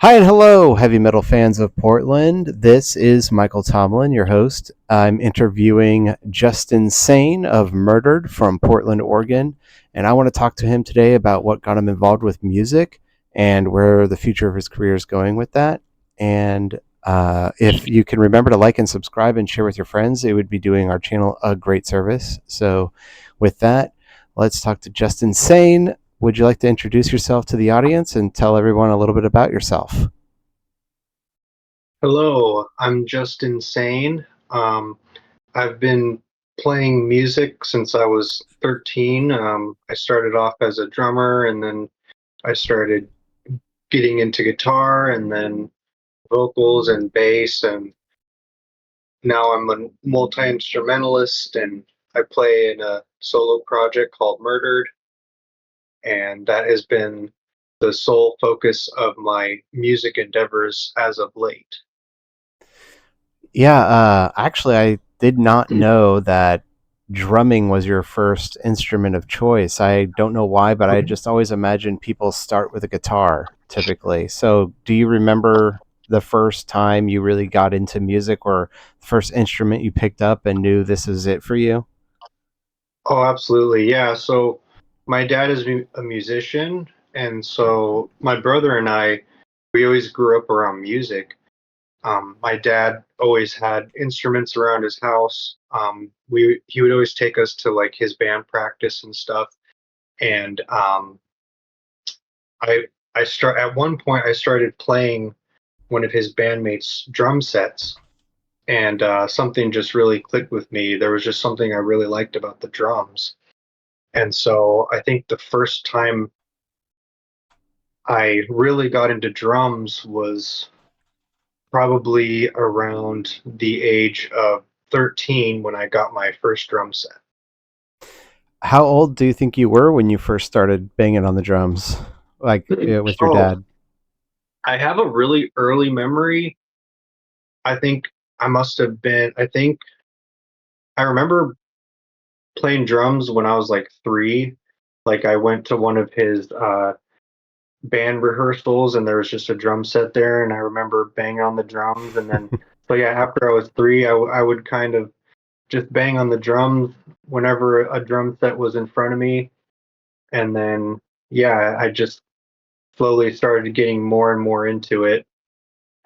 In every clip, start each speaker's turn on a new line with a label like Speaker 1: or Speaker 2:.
Speaker 1: Hi and hello, heavy metal fans of Portland. This is Michael Tomlin, your host. I'm interviewing Justin Sane of Murdered from Portland, Oregon, and I want to talk to him today about what got him involved with music and where the future of his career is going with that. And if you can remember to like and subscribe and share with your friends, it would be doing our channel a great service. So, with that, let's talk to Justin Sane. Would you like to introduce yourself to the audience and tell everyone a little bit about yourself?
Speaker 2: Hello, I'm just insane. I've been playing music since I was 13. I started off as a drummer and then I started getting into guitar and then vocals and bass. And now I'm a multi instrumentalist and I play in a solo project called Murdered. And that has been the sole focus of my music endeavors as of late.
Speaker 1: Yeah, actually, I did not know that drumming was your first instrument of choice. I don't know why, but I just always imagined people start with a guitar typically. So, do you remember the first time you really got into music or the first instrument you picked up and knew this is it for you?
Speaker 2: Oh, absolutely. Yeah. So my dad is a musician, and so my brother and I, we always grew up around music. My dad always had instruments around his house. He would always take us to like his band practice and stuff. And I I start at one point I started playing one of his bandmates' drum sets, and something just really clicked with me. There was just something I really liked about the drums. And so I think the first time I really got into drums was probably around the age of 13 when I got my first drum set.
Speaker 1: How old do you think you were when you first started banging on the drums, like with your
Speaker 2: Oh,
Speaker 1: dad?
Speaker 2: I have a really early memory. I think I must have been, I think I remember playing drums when I was like 3. Like I went to one of his band rehearsals and there was just a drum set there and I remember banging on the drums and then so yeah, after I was 3 I would kind of just bang on the drums whenever a drum set was in front of me, and then yeah, I just slowly started getting more and more into it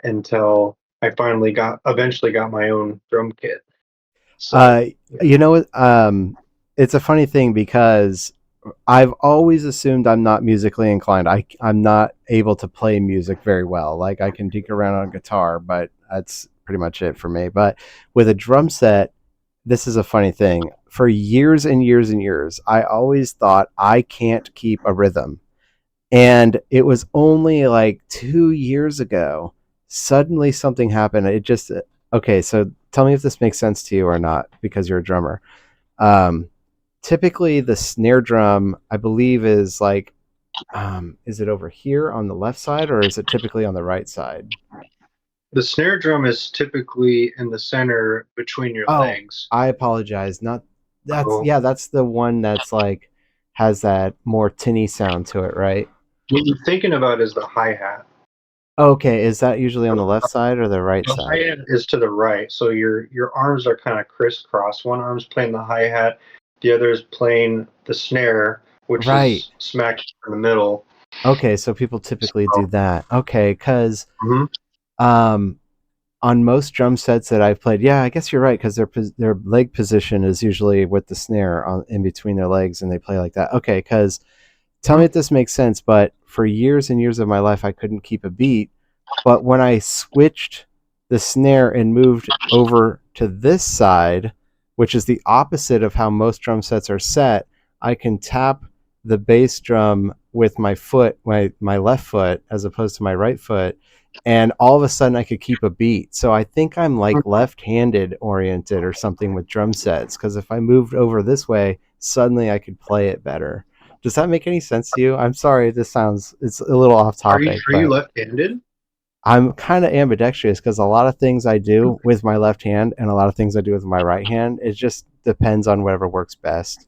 Speaker 2: until I finally got eventually got my own drum kit. So
Speaker 1: Uh, you know, it's a funny thing because I've always assumed I'm not musically inclined. I'm not able to play music very well. Like I can dig around on guitar, but that's pretty much it for me. But with a drum set, this is a funny thing. For years and years and years, I always thought I can't keep a rhythm. And it was only like 2 years ago, suddenly something happened. It just, okay, so tell me if this makes sense to you or not because you're a drummer. Um, Typically, the snare drum, I believe, is it over here on the left side or is it typically on the right side?
Speaker 2: the snare drum is typically in the center between your
Speaker 1: Oh,
Speaker 2: legs.
Speaker 1: I apologize. Not that's
Speaker 2: So
Speaker 1: yeah, that's the one that's like has that more tinny sound to it, right?
Speaker 2: what you're thinking about is the hi-hat.
Speaker 1: Okay, is that usually on
Speaker 2: So
Speaker 1: the left side or the right
Speaker 2: the
Speaker 1: side?
Speaker 2: hi-hat is to the right, so your arms are kind of crisscross. One arm's playing the hi-hat, the other is playing the snare, which
Speaker 1: Right.
Speaker 2: is smack in the middle.
Speaker 1: Okay, so people typically do
Speaker 2: So,
Speaker 1: that. Okay, because
Speaker 2: mhm.
Speaker 1: um, on most drum sets that I've played, yeah, I guess you're right because their leg position is usually with the snare on in between their legs, and they play like that. Okay, because tell me
Speaker 2: Mhm.
Speaker 1: if this makes sense, but for years and years of my life, I couldn't keep a beat. But when I switched the snare and moved over to this side, which is the opposite of how most drum sets are set, I can tap the bass drum with my foot, my left foot, as opposed to my right foot. And all of a sudden, I could keep a beat. So I think I'm like left handed oriented or something with drum sets. Because if I moved over this way, suddenly I could play it better. Does that make any sense to you? I'm sorry, it's a little off topic,
Speaker 2: Are you
Speaker 1: but
Speaker 2: left-handed?
Speaker 1: I'm kind of ambidextrous because a lot of things I do with my left hand and a lot of things I do with my right hand, it just depends on whatever works best.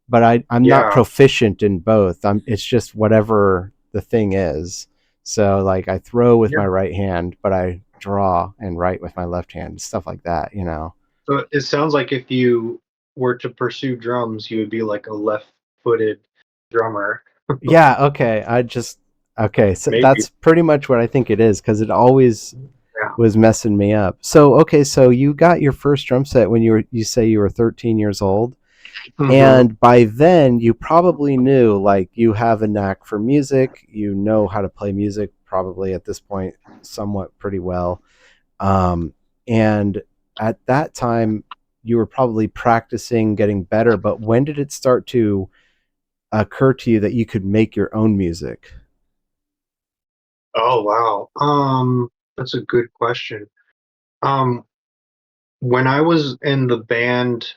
Speaker 1: But I'm not
Speaker 2: Yeah.
Speaker 1: proficient in both. It's just whatever the thing is. So like I throw with
Speaker 2: Yeah.
Speaker 1: my right hand, but I draw and write with my left hand, stuff like that, you know.
Speaker 2: So it sounds like if you were to pursue drums, you would be like a left-footed drummer.
Speaker 1: Yeah, okay. Okay, so
Speaker 2: Maybe.
Speaker 1: that's pretty much what I think it is because it always
Speaker 2: Yeah.
Speaker 1: was messing me up. So, okay, so you got your first drum set when you say you were 13 years old,
Speaker 2: Hmm.
Speaker 1: and by then you probably knew like you have a knack for music, you know how to play music probably at this point somewhat pretty well. Um and at that time you were probably practicing getting better, but when did it start to occur to you that you could make your own music?
Speaker 2: Oh wow. That's a good question. Um, when I was in the band,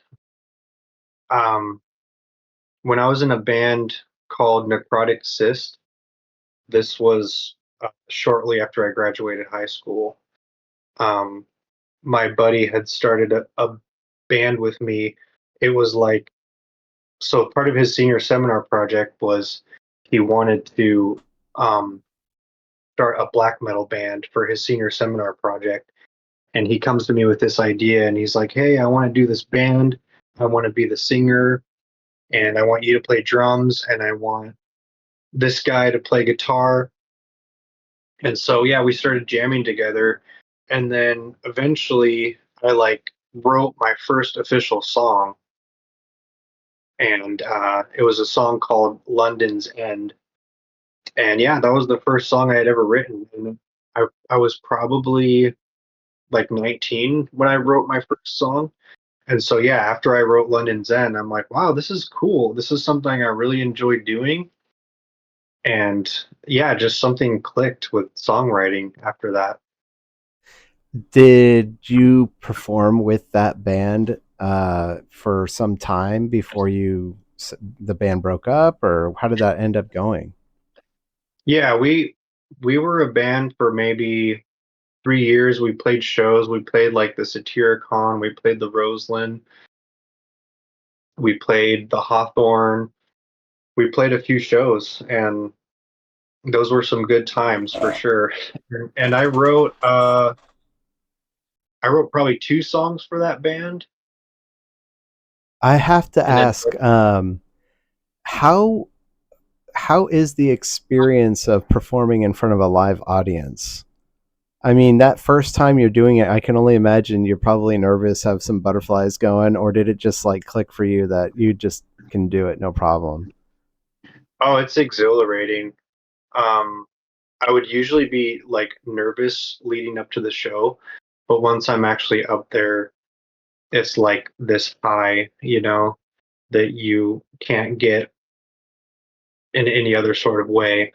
Speaker 2: um, when I was in a band called Necrotic Cyst, this was shortly after I graduated high school. Um, my buddy had started a band with me. It was like, so part of his senior seminar project was he wanted to um, start a black metal band for his senior seminar project. And he comes to me with this idea and he's like, "Hey, I want to do this band. I want to be the singer and I want you to play drums and I want this guy to play guitar." And so yeah, we started jamming together, and then eventually I like wrote my first official song, and it was a song called London's End. And yeah, that was the first song I had ever written. And I was probably like 19 when I wrote my first song. And so yeah, after I wrote London's End, I'm like, wow, this is cool. This is something I really enjoy doing. And yeah, just something clicked with songwriting after that.
Speaker 1: Did you perform with that band for some time before the band broke up, or how did that end up going?
Speaker 2: Yeah, we were a band for maybe 3 years. We played shows. We played like the Satyricon. We played the Roseland. We played the Hawthorne. We played a few shows, and those were some good times for sure. And I wrote probably two songs for that band,
Speaker 1: I have to
Speaker 2: and then
Speaker 1: ask, how how is the experience of performing in front of a live audience? I mean, that first time you're doing it, I can only imagine you're probably nervous, have some butterflies going, or did it just like click for you that you just can do it no problem?
Speaker 2: oh, it's exhilarating. Um, I would usually be like nervous leading up to the show, but once I'm actually up there, it's like this high, that you can't get in any other sort of way.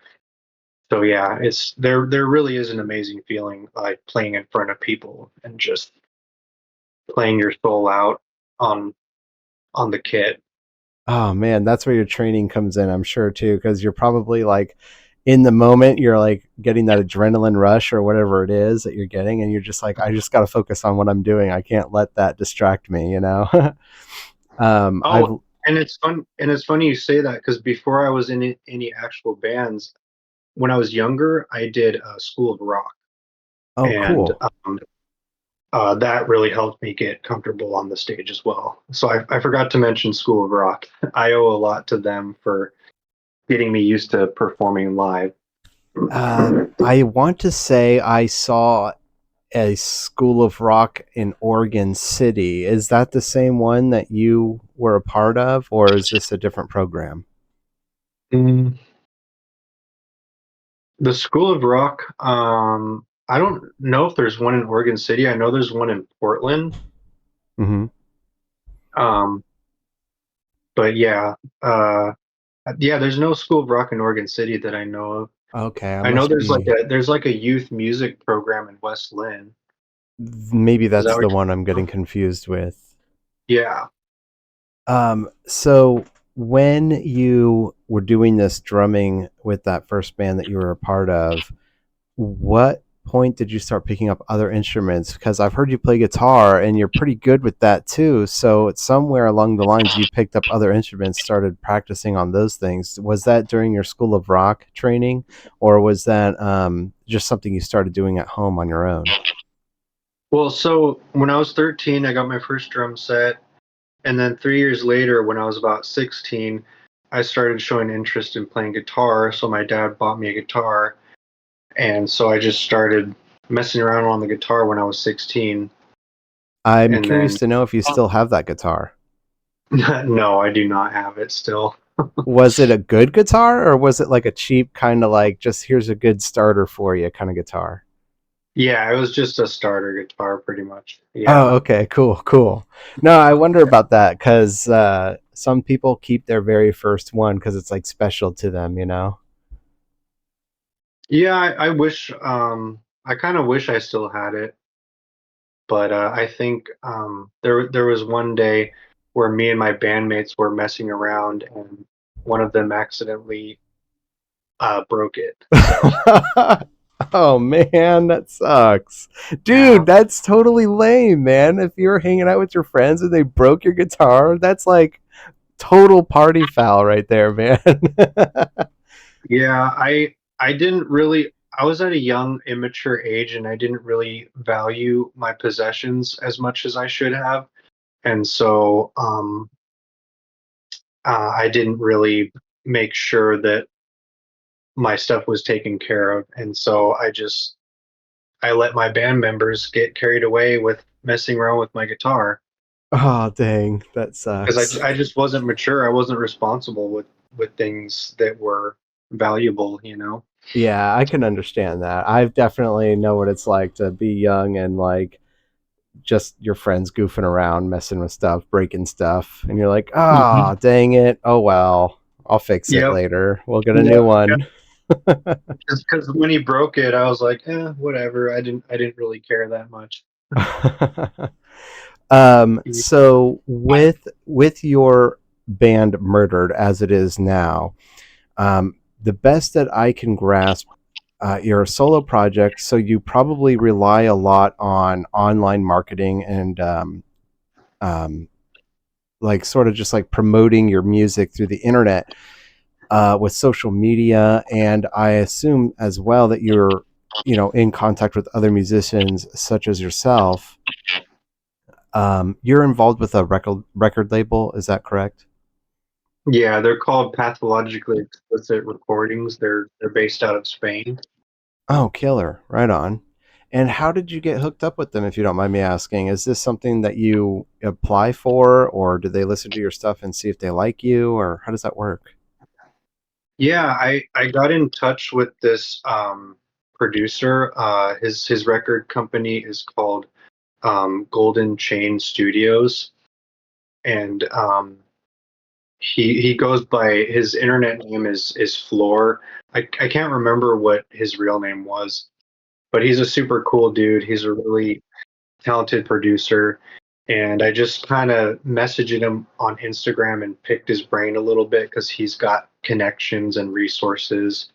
Speaker 2: So yeah, it's there really is an amazing feeling like playing in front of people and just playing your soul out on on the kit.
Speaker 1: Oh man, that's where your training comes in, I'm sure too, because you're probably like in the moment, you're like getting that adrenaline rush or whatever it is that you're getting, and you're just like, I just got to focus on what I'm doing. I can't let that distract me, you know? I've
Speaker 2: Oh, and it's funny you say that because before I was in any actual bands, when I was younger, I did School of Rock,
Speaker 1: Oh,
Speaker 2: and
Speaker 1: cool.
Speaker 2: that really helped me get comfortable on the stage as well. So I forgot to mention School of Rock. I owe a lot to them for getting me used to performing live.
Speaker 1: I want to say I saw a School of Rock in Oregon City. Is that the same one that you were a part of, or is this a different program?
Speaker 2: Mm, the School of Rock, I don't know if there's one in Oregon City. I know there's one in Portland.
Speaker 1: Hmm.
Speaker 2: Um, but yeah, there's no School of Rock in Oregon City that I know of.
Speaker 1: Okay, I
Speaker 2: I know
Speaker 1: must be.
Speaker 2: there's like a youth music program in West Lynn.
Speaker 1: Maybe
Speaker 2: Is that
Speaker 1: that's
Speaker 2: what
Speaker 1: the one I'm
Speaker 2: you're
Speaker 1: getting confused with.
Speaker 2: Yeah.
Speaker 1: So when you were doing this drumming with that first band that you were a part of, what point did you start picking up other instruments? Because I've heard you play guitar and you're pretty good with that too. So somewhere along the lines, you picked up other instruments, started practicing on those things. Was that during your School of Rock training, or was that just something you started doing at home on your own?
Speaker 2: Well, so when I was 13, I got my first drum set, and then 3 years later, when I was about 16, I started showing interest in playing guitar, so my dad bought me a guitar, and so I just started messing around on the guitar when I was 16,
Speaker 1: I'm
Speaker 2: and
Speaker 1: curious
Speaker 2: then
Speaker 1: to know if you still have that guitar.
Speaker 2: no, I do not have it still.
Speaker 1: Was it a good guitar, or was it like a cheap kind of like just here's a good starter for you kind of guitar?
Speaker 2: Yeah, it was just a starter guitar pretty much. Yeah.
Speaker 1: Oh, okay, cool, cool. No, I wonder about that because some people keep their very first one because it's like special to them, you know?
Speaker 2: Yeah, I wish I kind of wish I still had it, but I think there was one day where me and my bandmates were messing around and one of them accidentally broke it. So
Speaker 1: Oh man, that sucks.
Speaker 2: yeah,
Speaker 1: Dude, that's totally lame, man. If you're hanging out with your friends and they broke your guitar, that's like total party foul right there, man.
Speaker 2: yeah, I didn't really. I was at a young, immature age, and I didn't really value my possessions as much as I should have, and so I didn't really make sure that my stuff was taken care of, and so I let my band members get carried away with messing around with my guitar
Speaker 1: Oh, dang, that
Speaker 2: because
Speaker 1: sucks.
Speaker 2: I just wasn't mature. I wasn't responsible with things that were valuable, you know.
Speaker 1: Yeah, I can understand that. I definitely know what it's like to be young and like just your friends goofing around, messing with stuff, breaking stuff, and you're like,
Speaker 2: Hmm.
Speaker 1: ah, dang it. Oh well, I'll fix it
Speaker 2: Yep.
Speaker 1: later. We'll get a new
Speaker 2: Yeah.
Speaker 1: one.
Speaker 2: Just because when he broke it, I was like, whatever. I didn't really care that much. Yeah.
Speaker 1: So with your band Murdered as it is now, the best that I can grasp, you're a solo project, so you probably rely a lot on online marketing and um, like sort of just like promoting your music through the internet with social media. And I assume as well that you're, in contact with other musicians such as yourself. You're involved with a record label, is that correct?
Speaker 2: Yeah, they're called pathologically explicit recordings. They're based out of Spain.
Speaker 1: Oh, killer! Right on. And how did you get hooked up with them, if you don't mind me asking? Is this something that you apply for, or do they listen to your stuff and see if they like you, or how does that work?
Speaker 2: Yeah, I got in touch with this producer. His record company is called Golden Chain Studios, and he goes by his internet name is Floor. I can't remember what his real name was, but he's a super cool dude. He's a really talented producer, and I just kind of messaged him on Instagram and picked his brain a little bit because he's got connections and resources.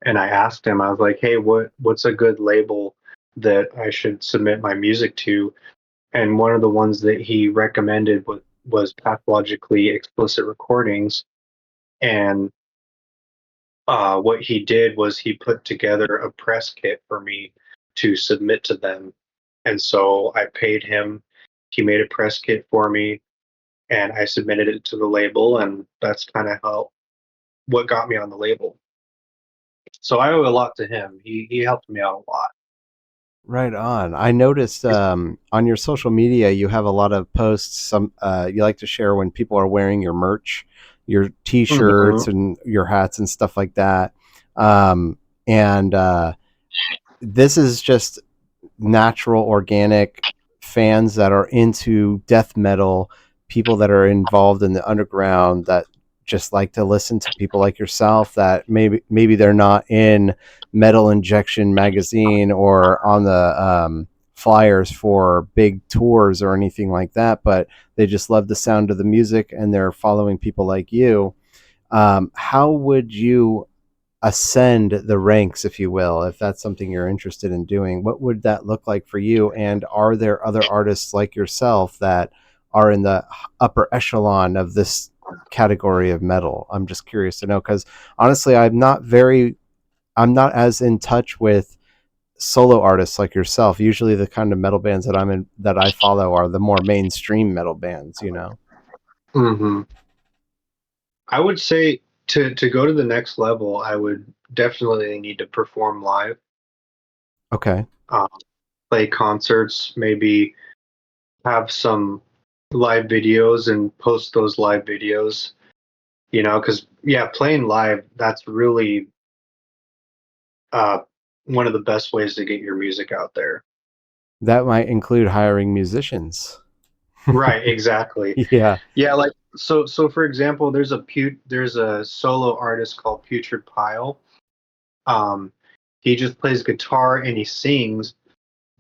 Speaker 2: And I asked him, I was like, "Hey, what's a good label that I should submit my music to?" And one of the ones that he recommended was Pathologically Explicit Recordings. And what he did was he put together a press kit for me to submit to them. And so I paid him. He made a press kit for me, and I submitted it to the label, and that's kind of how what got me on the label. So I owe a lot to him. He helped me out a lot.
Speaker 1: Right on. I noticed on your social media you have a lot of posts. Some you like to share when people are wearing your merch, your T-shirts
Speaker 2: Mhm.
Speaker 1: and your hats and stuff like that. And this is just natural, organic fans that are into death metal, people that are involved in the underground that just like to listen to people like yourself that maybe they're not in Metal Injection magazine or on the flyers for big tours or anything like that, but they just love the sound of the music and they're following people like you. How would you ascend the ranks, if you will, if that's something you're interested in doing, what would that look like for you? And are there other artists like yourself that are in the upper echelon of this category of metal? I'm just curious to know because honestly, I'm not as in touch with solo artists like yourself. Usually, the kind of metal bands that I follow are the more mainstream metal bands. You know?
Speaker 2: Hmm. I would say to go to the next level, I would definitely need to perform live,
Speaker 1: Okay.
Speaker 2: um, play concerts, maybe have some live videos and post those live videos. Because yeah, playing live, that's really uh, one of the best ways to get your music out there.
Speaker 1: That might include hiring musicians.
Speaker 2: Right, exactly.
Speaker 1: Yeah.
Speaker 2: Yeah, like so for example, there's a solo artist called Putrid Pile. Um, he just plays guitar and he sings,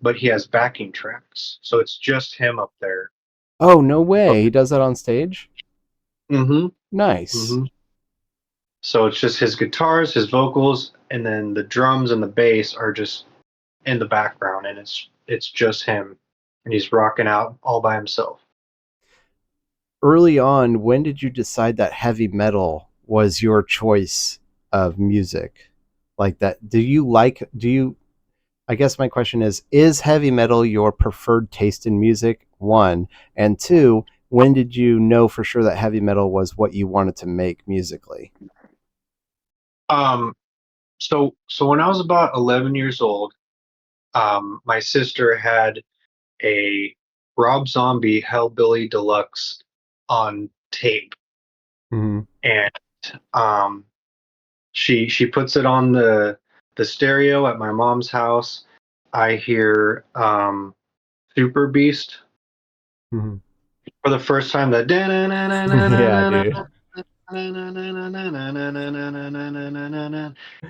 Speaker 2: but he has backing tracks. So it's just him up there.
Speaker 1: Oh, no
Speaker 2: But
Speaker 1: way. He does that on stage?
Speaker 2: hmm
Speaker 1: Nice.
Speaker 2: hmm so it's just his guitars, his vocals, and then the drums and the bass are just in the background and it's just him and he's rocking out all by himself.
Speaker 1: Early on, when did you decide that heavy metal was your choice of music? Like that, do you, I guess my question is heavy metal your preferred taste in music? One. And two, when did you know for sure that heavy metal was what you wanted to make musically?
Speaker 2: Um so when I was about 11 years old, my sister had a Rob Zombie Hellbilly Deluxe on tape,
Speaker 1: Mm-hmm.
Speaker 2: and um, she puts it on the stereo at my mom's house. I hear Super Beast
Speaker 1: Mm-hmm.
Speaker 2: for the first time. That
Speaker 1: Yeah, dude.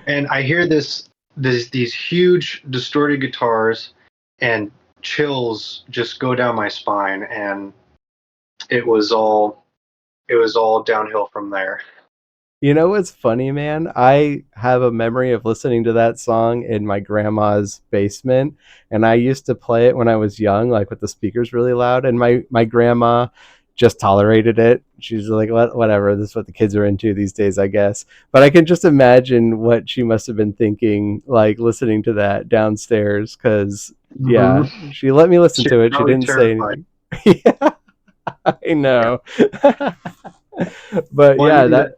Speaker 2: and I hear these huge distorted guitars and chills just go down my spine, and it was all it was all downhill from there.
Speaker 1: You know what's funny, man? I have a memory of listening to that song in my grandma's basement, and I used to play it when I was young, like with the speakers really loud. And my grandma just tolerated it. She's like, whatever. This is what the kids are into these days, I guess. But I can just imagine what she must have been thinking, like listening to that downstairs. Because
Speaker 2: Hmm.
Speaker 1: yeah, she let me listen
Speaker 2: She
Speaker 1: to
Speaker 2: was
Speaker 1: it. She
Speaker 2: probably
Speaker 1: didn't say
Speaker 2: terrified.
Speaker 1: anything. Yeah, I
Speaker 2: Yeah.
Speaker 1: know. But
Speaker 2: Well, I
Speaker 1: yeah,
Speaker 2: mean,
Speaker 1: that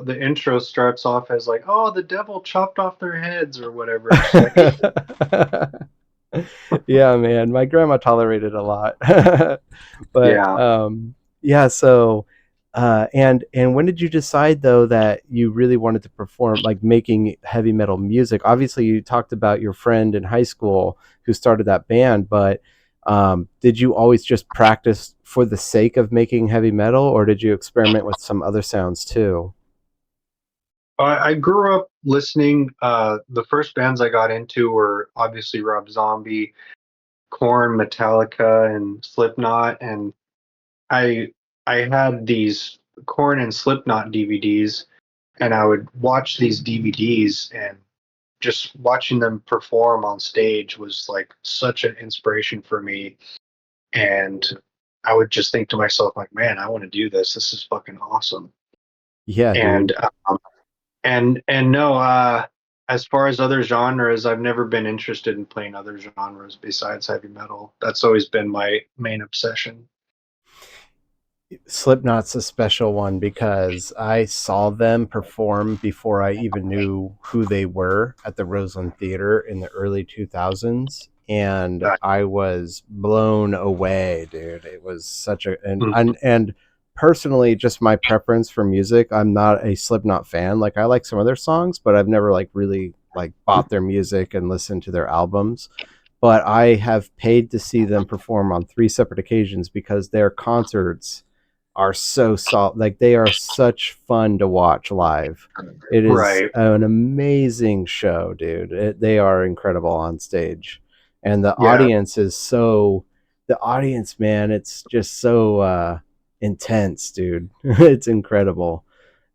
Speaker 2: the intro starts off as like, "Oh, the devil chopped off their heads" or whatever. It's like,
Speaker 1: yeah, man, my grandma tolerated a lot. But
Speaker 2: yeah.
Speaker 1: yeah, so and when did you decide though that you really wanted to perform, like making heavy metal music? Obviously you talked about your friend in high school who started that band, but did you always just practice for the sake of making heavy metal, or did you experiment with some other sounds too?
Speaker 2: I grew up listening. The first bands I got into were obviously Rob Zombie, Korn, Metallica, and Slipknot, and I I had these Korn and Slipknot DVDs, and I would watch these DVDs, and just watching them perform on stage was like such an inspiration for me. And I would just think to myself, like, man, I want to do this. This is fucking awesome.
Speaker 1: Yeah,
Speaker 2: And
Speaker 1: dude.
Speaker 2: and no, as far as other genres, I've never been interested in playing other genres besides heavy metal. That's always been my main obsession.
Speaker 1: Slipknot's a special one because I saw them perform before I even knew who they were at the Roseland Theater in the early 2000s. And
Speaker 2: That,
Speaker 1: I was blown away, dude. It was such a,
Speaker 2: mhm.
Speaker 1: and personally, just my preference for music, I'm not a Slipknot fan. Like, I like some of their songs, but I've never like really like bought their music and listened to their albums. But I have paid to see them perform on three separate occasions because their concerts are so solid. Like they are such fun to watch live. It is
Speaker 2: Right.
Speaker 1: an amazing show, dude. They are incredible on stage, and the
Speaker 2: Yeah.
Speaker 1: audience is so. The audience, man, it's just so intense, dude. It's incredible.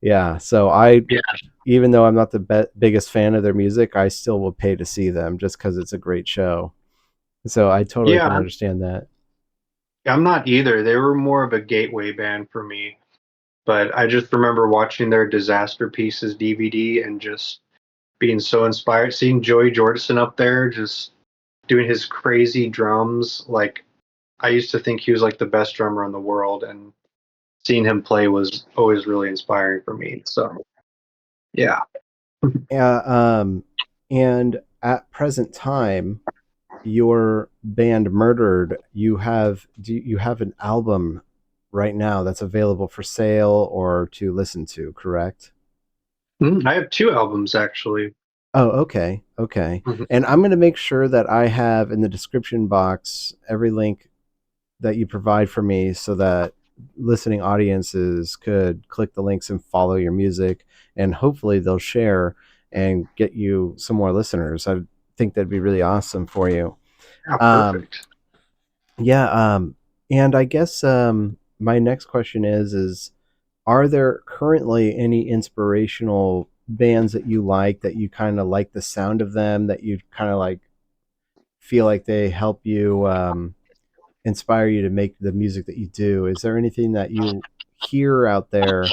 Speaker 1: Yeah, so I,
Speaker 2: Yeah,
Speaker 1: even though I'm not the biggest fan of their music, I still will pay to see them just because it's a great show. So I totally
Speaker 2: yeah,
Speaker 1: can understand that.
Speaker 2: I'm not either. They were more of a gateway band for me, but I just remember watching their Disaster Pieces DVD and just being so inspired, seeing Joey Jordison up there just doing his crazy drums. Like I used to think he was like the best drummer in the world, and seeing him play was always really inspiring for me. So yeah.
Speaker 1: Yeah, and at present time, your band Murdered, you have an album right now that's available for sale or to listen to, correct?
Speaker 2: I have two albums actually.
Speaker 1: Oh, okay, okay.
Speaker 2: Mhm.
Speaker 1: And I'm going to make sure that I have in the description box every link that you provide for me so that listening audiences could click the links and follow your music, and hopefully they'll share and get you some more listeners. I think that'd be really awesome for you.
Speaker 2: Yeah,
Speaker 1: Um,
Speaker 2: perfect.
Speaker 1: yeah, and I guess my next question is are there currently any inspirational bands that you like, that you kind of like the sound of them, that you kind of like feel like they help you inspire you to make the music that you do? Is there anything that you hear out there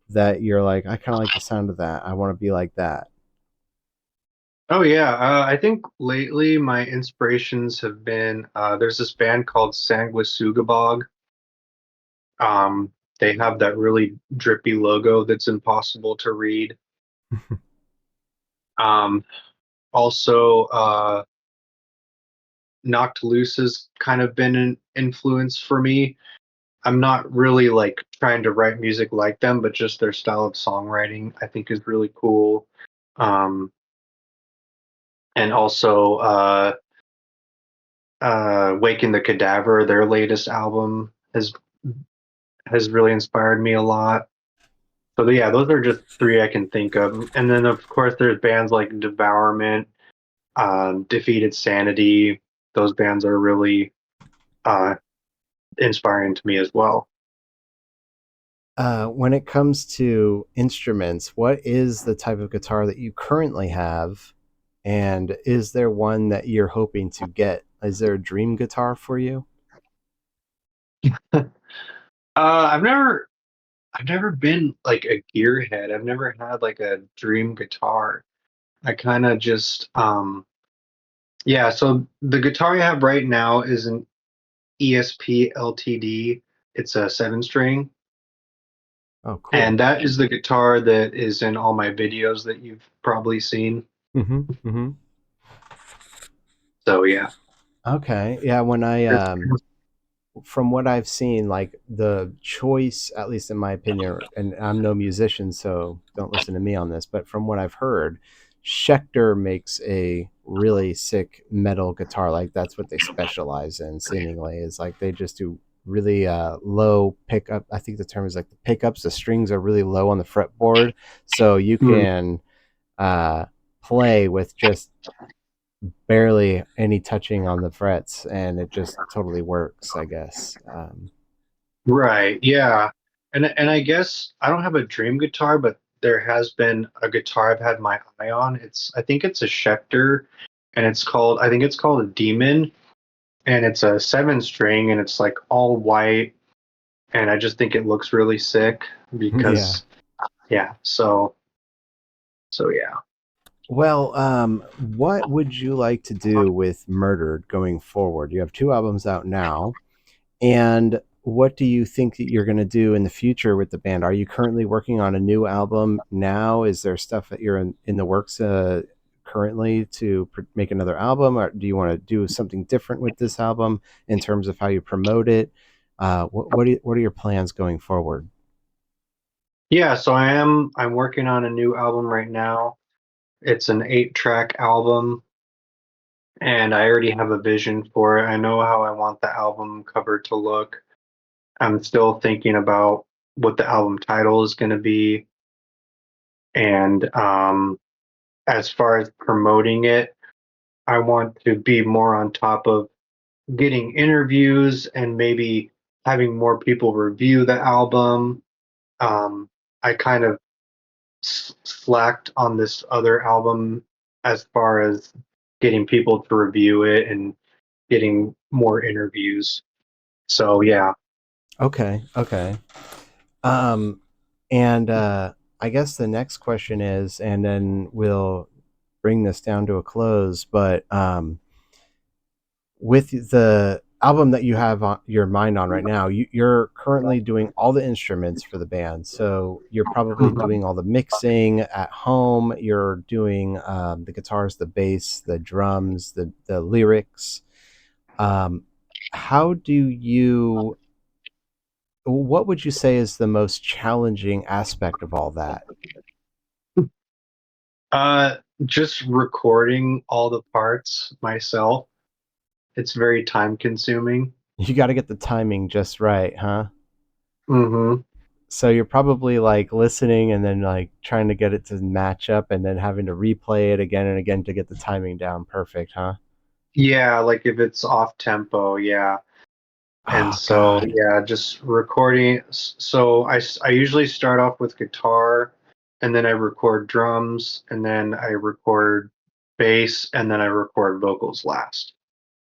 Speaker 1: that you're like, I kind of like the sound of that, I want to be like that?
Speaker 2: Oh yeah, I think lately my inspirations have been there's this band called Sanguisugabog. Um, they have that really drippy logo that's impossible to read. Um, also, Knocked Loose has kind of been an influence for me. I'm not really like trying to write music like them, but just their style of songwriting I think is really cool. Um, and also Waking the Cadaver, their latest album has really inspired me a lot. So yeah, those are just three I can think of. And then of course there's bands like Devourment, Defeated Sanity. Those bands are really uh, inspiring to me as well.
Speaker 1: When it comes to instruments, what is the type of guitar that you currently have? And is there one that you're hoping to get? Is there a dream guitar for you?
Speaker 2: I've never been like a gearhead. I've never had like a dream guitar. I kind of just yeah, so the guitar I have right now is an ESP LTD. It's a 7 string,
Speaker 1: Oh, cool.
Speaker 2: and that is the guitar that is in all my videos that you've probably seen.
Speaker 1: Mm-hmm. Mm-hmm.
Speaker 2: So yeah.
Speaker 1: Okay. Yeah. When I from what I've seen, like the choice, at least in my opinion, and I'm no musician, so don't listen to me on this, but from what I've heard, Schecter makes a really sick metal guitar. Like that's what they specialize in, seemingly, is like they just do really low pickup. I think the term is like the pickups, the strings are really low on the fretboard. So you
Speaker 2: Mm,
Speaker 1: can uh, play with just barely any touching on the frets, and it just totally works, I guess.
Speaker 2: right. Yeah. And I guess I don't have a dream guitar, but there has been a guitar I've had my eye on. I think it's a Schecter, and I think it's called a Demon, and it's a 7 string, and it's like all white, and I just think it looks really sick
Speaker 1: Yeah.
Speaker 2: because yeah. So yeah.
Speaker 1: Well, what would you like to do with Murdered going forward? You have two albums out now, and what do you think that you're going to do in the future with the band? Are you currently working on a new album now? Is there stuff that you're in the works currently to make another album, or do you want to do something different with this album in terms of how you promote it? What are your plans going forward?
Speaker 2: Yeah, so I'm working on a new album right now. It's an 8 track album, and I already have a vision for it. I know how I want the album cover to look. I'm still thinking about what the album title is going to be. And as far as promoting it, I want to be more on top of getting interviews and maybe having more people review the album. Um, I kind of slacked on this other album as far as getting people to review it and getting more interviews. So yeah.
Speaker 1: Okay, okay. Um, and I guess the next question is, and then we'll bring this down to a close. But with the album that you have on your mind on right now, you're currently doing all the instruments for the band. So you're probably
Speaker 2: Mhm.
Speaker 1: doing all the mixing at home. You're doing the guitars, the bass, the drums, the lyrics. Um, how do you? What would you say is the most challenging aspect of all that?
Speaker 2: Uh, just recording all the parts myself. It's very time consuming.
Speaker 1: You got to get the timing just right, huh?
Speaker 2: Hmm.
Speaker 1: So you're probably like listening and then like trying to get it to match up and then having to replay it again and again to get the timing down perfect, huh?
Speaker 2: Yeah, like if it's off tempo, yeah. And
Speaker 1: Oh
Speaker 2: so,
Speaker 1: God.
Speaker 2: yeah, just recording. So I usually start off with guitar and then I record drums and then I record bass and then I record vocals last.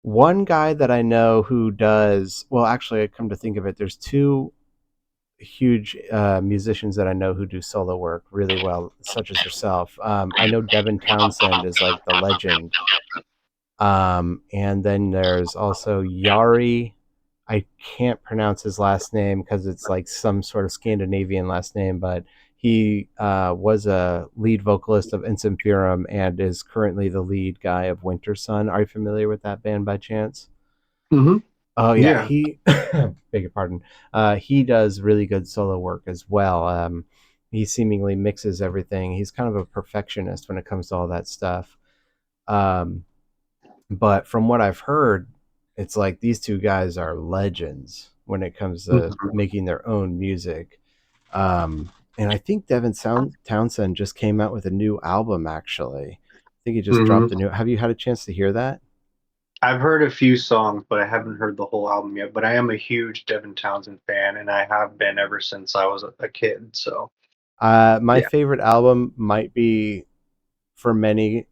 Speaker 1: One guy that I know who does well, actually, I come to think of it, there's two huge musicians that I know who do solo work really well, such as yourself. I know Devin Townsend is like the legend. And then there's also Yari. I can't pronounce his last name because it's like some sort of Scandinavian last name, but he was a lead vocalist of Insymphorum and is currently the lead guy of Winter Sun. Are you familiar with that band by chance?
Speaker 2: Hmm.
Speaker 1: Oh yeah,
Speaker 2: Yeah.
Speaker 1: he beg your pardon. He does really good solo work as well. He seemingly mixes everything. He's kind of a perfectionist when it comes to all that stuff. Um, but from what I've heard, it's like these two guys are legends when it comes to
Speaker 2: Mhm.
Speaker 1: making their own music. And I think Townsend just came out with a new album. Actually, I think he just
Speaker 2: Mhm.
Speaker 1: dropped a new. Have you had a chance to hear that?
Speaker 2: I've heard a few songs, but I haven't heard the whole album yet. But I am a huge Devin Townsend fan, and I have been ever since I was a kid. So
Speaker 1: My
Speaker 2: yeah,
Speaker 1: favorite album might be for many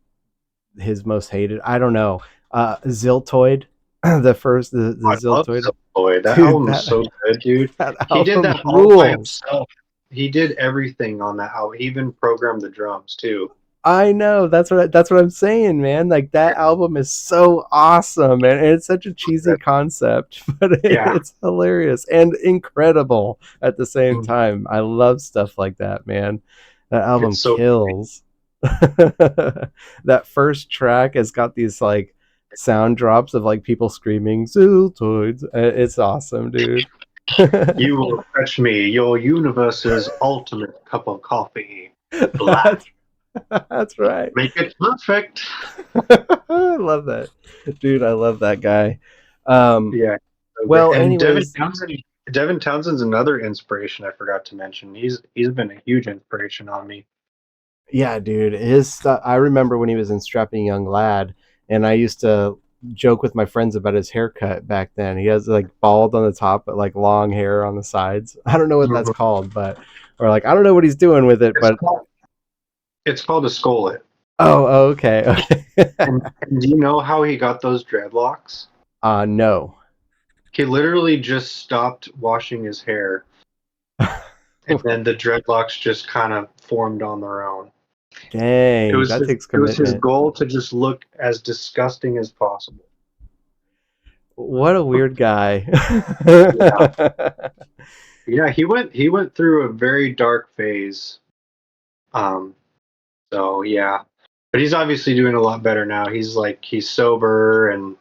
Speaker 1: his most hated. I don't know. Ziltoid, the
Speaker 2: I love
Speaker 1: Ziltoid,
Speaker 2: Zoe. That
Speaker 1: dude.
Speaker 2: album is so good, dude.
Speaker 1: That
Speaker 2: He did
Speaker 1: album
Speaker 2: that all by
Speaker 1: rules.
Speaker 2: himself. He did everything on that album. He even programmed the drums too.
Speaker 1: I know. That's what I'm saying, man. Like that album is so awesome, and it's such a cheesy concept, but
Speaker 2: Yeah,
Speaker 1: it's hilarious and incredible at the same
Speaker 2: mm,
Speaker 1: time. I love stuff like that, man. That album
Speaker 2: it's so funny.
Speaker 1: kills. That first track has got these like sound drops of like people screaming "Zootoids." It's awesome, dude.
Speaker 2: You will fetch me your universe's ultimate cup of coffee. Black.
Speaker 1: that's that's right.
Speaker 2: Make it perfect.
Speaker 1: I love that, dude. I love that guy. Um,
Speaker 2: Yeah, so great.
Speaker 1: well,
Speaker 2: And
Speaker 1: anyways,
Speaker 2: Devin Townsend's another inspiration I forgot to mention. He's been a huge inspiration on me.
Speaker 1: yeah, dude. His stuff. I remember when he was in Strapping Young Lad, and I used to joke with my friends about his haircut back then. He has like bald on the top, but like long hair on the sides. I don't know what that's
Speaker 2: Mhm.
Speaker 1: called, but or like I don't know what he's doing with it,
Speaker 2: It's
Speaker 1: but
Speaker 2: called it's called a skull.
Speaker 1: oh, okay, okay.
Speaker 2: And do you know how he got those dreadlocks?
Speaker 1: No.
Speaker 2: He literally just stopped washing his hair, and then the dreadlocks just kind of formed on their own.
Speaker 1: Dang, that takes
Speaker 2: It was his
Speaker 1: commitment.
Speaker 2: goal to just look as disgusting as possible.
Speaker 1: What a weird guy.
Speaker 2: Yeah. Yeah, he went through a very dark phase. Um, so yeah. But he's obviously doing a lot better now. He's sober and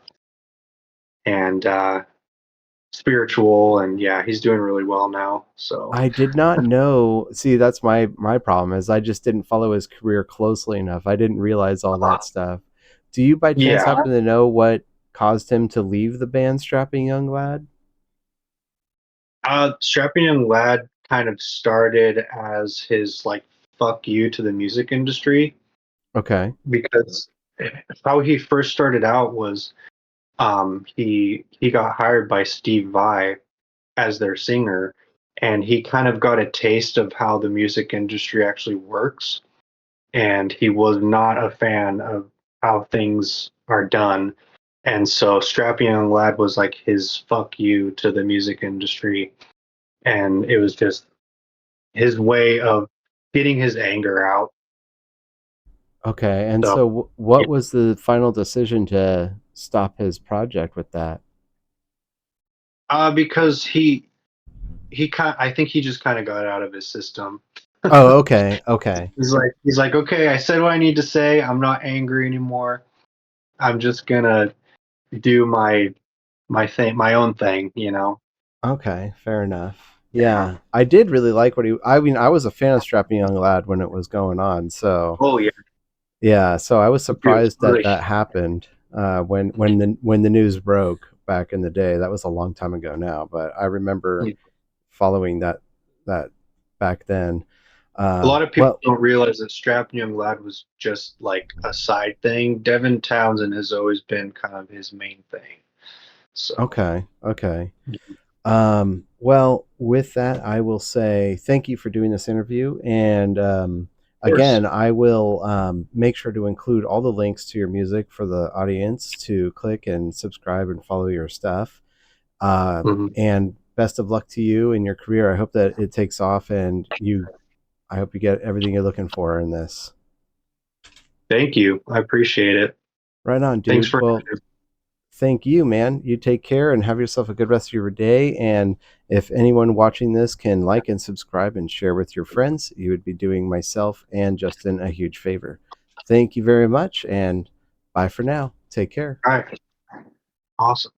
Speaker 2: spiritual, and yeah, he's doing really well now. So
Speaker 1: I did not know. See, that's my problem is I just didn't follow his career closely enough. I didn't realize all that stuff. Do you by chance
Speaker 2: yeah.
Speaker 1: happen to know what caused him to leave the band Strapping Young Lad?
Speaker 2: Strapping Young Lad kind of started as his like fuck you to the music industry
Speaker 1: Okay.
Speaker 2: because how he first started out was he got hired by Steve Vai as their singer, and he kind of got a taste of how the music industry actually works, and he was not a fan of how things are done. And so Strappy Young Lad was like his fuck you to the music industry. And it was just his way of getting his anger out.
Speaker 1: Okay. And
Speaker 2: So,
Speaker 1: so,
Speaker 2: yeah.
Speaker 1: what was the final decision to stop his project with that?
Speaker 2: Because I think he just kind of got out of his system.
Speaker 1: Oh, okay. Okay.
Speaker 2: He's like, okay, I said what I need to say. I'm not angry anymore. I'm just gonna do my thing, my own thing, you know.
Speaker 1: Okay. Fair enough.
Speaker 2: Yeah.
Speaker 1: Yeah. I did really like what he, I mean, I was a fan of Strapping Young Lad when it was going on. So,
Speaker 2: Oh yeah.
Speaker 1: yeah. So I was
Speaker 2: It was
Speaker 1: surprised that
Speaker 2: really
Speaker 1: that happened when the news broke back in the day. That was a long time ago now, but I remember following that back then.
Speaker 2: a lot of people
Speaker 1: Well,
Speaker 2: don't realize that Strapping Young Lad was just like a side thing. Devin Townsend has always been kind of his main thing. So,
Speaker 1: okay. Okay.
Speaker 2: of
Speaker 1: Well, with that, I will say thank you for doing this interview. And
Speaker 2: course.
Speaker 1: again, I will make sure to include all the links to your music for the audience to click and subscribe and follow your stuff.
Speaker 2: Mhm.
Speaker 1: And best of luck to you in your career. I hope that it takes off and I hope you get everything you're looking for in this.
Speaker 2: Thank you. I appreciate it.
Speaker 1: Right on,
Speaker 2: Thanks
Speaker 1: dude.
Speaker 2: for
Speaker 1: Well, thank you, man. You take care and have yourself a good rest of your day. And if anyone watching this can like and subscribe and share with your friends, you would be doing myself and Justin a huge favor. Thank you very much. And bye for now. Take care.
Speaker 2: all right. Awesome.